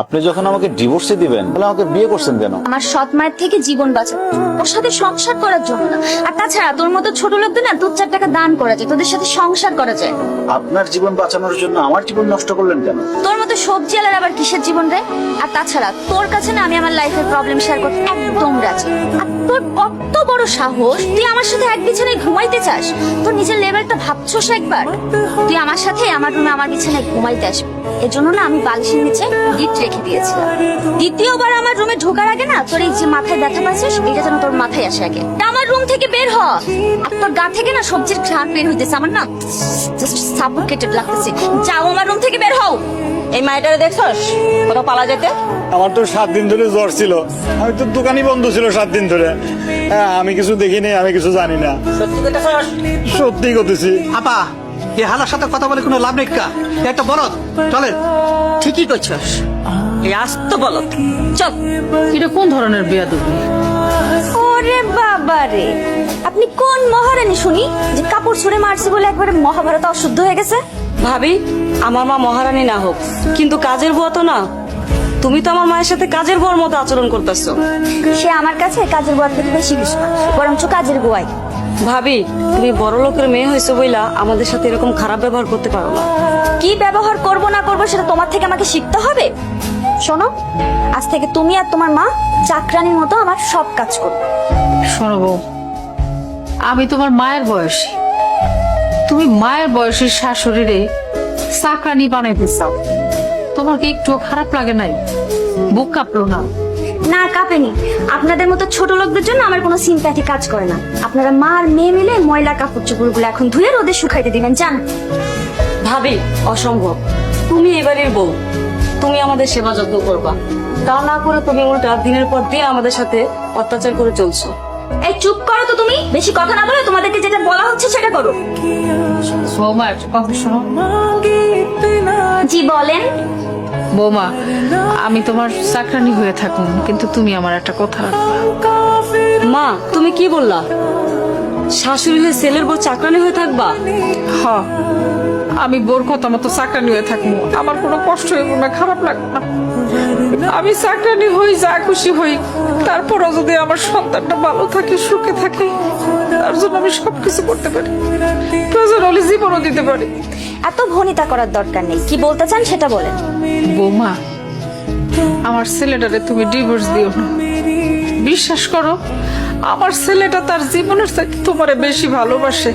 আপনি যখন আমাকে ডিভোর্সে দিবেন তাহলে আমাকে বিয়ে করছেন কেন? আমার সৎ মায়ের থেকে জীবন বাঁচা, ওর সাথে সংসার করার জন্য না। আর তাছাড়া তোর মতো ছোট লোকদের না 2-4 টাকা দান করা যায়, তোদের সাথে সংসার করা যায়। আপনার জীবন বাঁচানোর জন্য আমার জীবন নষ্ট করলেন কেন? তোর মতো সবজি আলার আবার কিসের জীবন রে? আর তাছাড়া তোর কাছে না আমি আমার লাইফের প্রবলেম শেয়ার করতে একদম রাজি। আর তোর কত বড় সাহস, তুই আমার সাথে এক বিছানায় ঘুমাইতে চাস? তোর নিজের লেভেলটা ভাবছোস একবার? তুই আমার সাথে আমার রুমে আমার বিছানায় ঘুমাইতে আসবি, এর জন্য না আমি বালিশের নিচে গিফট রেখে দিয়েছিলাম। দ্বিতীয়বার আমার রুমে ঢোকার আগে না তোর এই যে মাথায় ব্যথা পাচ্ছিস, এটা যেন তোর মাথায় আসে আগে। আমার রুম থেকে বের হ, আর তোর গা থেকে না সবজির ঘ্রাণ বের হইতেছে, আমার না জাস্ট সাফোকেটেড লাগতেছে। যাও আমার রুম থেকে বের হও। এই মাইটারে দেখছস কোথাও পালা যেতে? আমার তো 7 দিন ধরে জ্বর ছিল, আমি তো দোকানই বন্ধ ছিল 7 দিন ধরে। হ্যাঁ, আমি কিছু দেখিনি, আমি কিছু জানি না। সত্যি কইতাছস? সত্যি করতেছি। আপা, এই হালার সাথে কথা বলে কোনো লাভ নেই কা? একটা বলদ চলেন। ঠিকই কইছস, এই আস্ত বলত। চল। এটা কোন ধরনের বেয়াদবি? ওরে বাবা রে, আপনি কোন মহারানী শুনি যে কাপড় ছুঁড়ে মারছে বলে একবারে মহাভারত অশুদ্ধ হয়ে গেছে? ভাবি, আমার মা মহারানী না হোক, কিন্তু কাজের বুয়া তো না। তুমি তো আমার মায়ের সাথে কাজের বুয়ার মতো আচরণ করতেছো। সে আমার কাছে কাজের বুয়া থেকে বেশি কিছু না, বরঞ্চ কাজের বুয়াই। ভাবি, তুমি বড় লোকের মেয়ে হয়েছো বইলা আমাদের সাথে এরকম খারাপ ব্যবহার করতে পারো না। কি ব্যবহার করব না করব সেটা তোমার থেকে আমাকে শিখতে হবে। শোনো, আজ থেকে তুমি আর তোমার মা চাকরানির মতো আমার সব কাজ করবে। শোনো বউ, আমি তোমার মায়ের বয়সী, তুমি মায়ের বয়সের শাশুড়িরে চাকরানি বানাইতে চাও, তোমার কি একটু খারাপ লাগে নাই? বুক কাঁপলো না? না, কাঁপেনি। আপনাদের মতো ছোট লোকদের জন্য আমার কোনো সিম্প্যাথি কাজ করে না। আপনারা মা আর মেয়ে মিলে ময়লা কাপড় চোপড়গুলো এখন ধুয়ে রোদে শুকাইতে দিবেন, জান? ভাবি, অসম্ভব। তুমি এবারের বউ, তুমি আমাদের সেবা যত্ন করবা, তা না করে তুমি উল্টা দিনের পর দিন আমাদের সাথে অত্যাচার করে চলছো। এই চুপ করো তো, তুমি বেশি কথা না বলে তোমাদেরকে যেটা বলা হচ্ছে সেটা করো। বৌমা একটা কথা শোনো। জি বলেন। বৌমা, আমি তোমার চাকরানি হয়ে থাকুন, কিন্তু তুমি আমার একটা কথা রাখবা। মা, তুমি কি বললা? শাশুড়ি হয়ে ছেলের বউ চাকরানি হয়ে থাকবা? হ, আমি বোর কথা মতো চাকরানি হয়ে থাকবো, আমার কোনো কষ্ট হইব না, খারাপ লাগবে না। আমি চাকরানি হই, যা খুশি হই, তারপরও যদি আমার সন্তানটা ভালো থাকে, সুখে থাকে, তার জন্য আমি সবকিছু করতে পারি, প্রয়োজন হলে জীবনও দিতে পারি। এত ভনিতা করার দরকার নেই, কি বলতে চান সেটা বলেন। বৌমা, আমার ছেলেটারে তুমি ডিভোর্স দিও না। বিশ্বাস করো, আমার ছেলেটা তার জীবনের চাইতে তোমারে বেশি ভালোবাসে।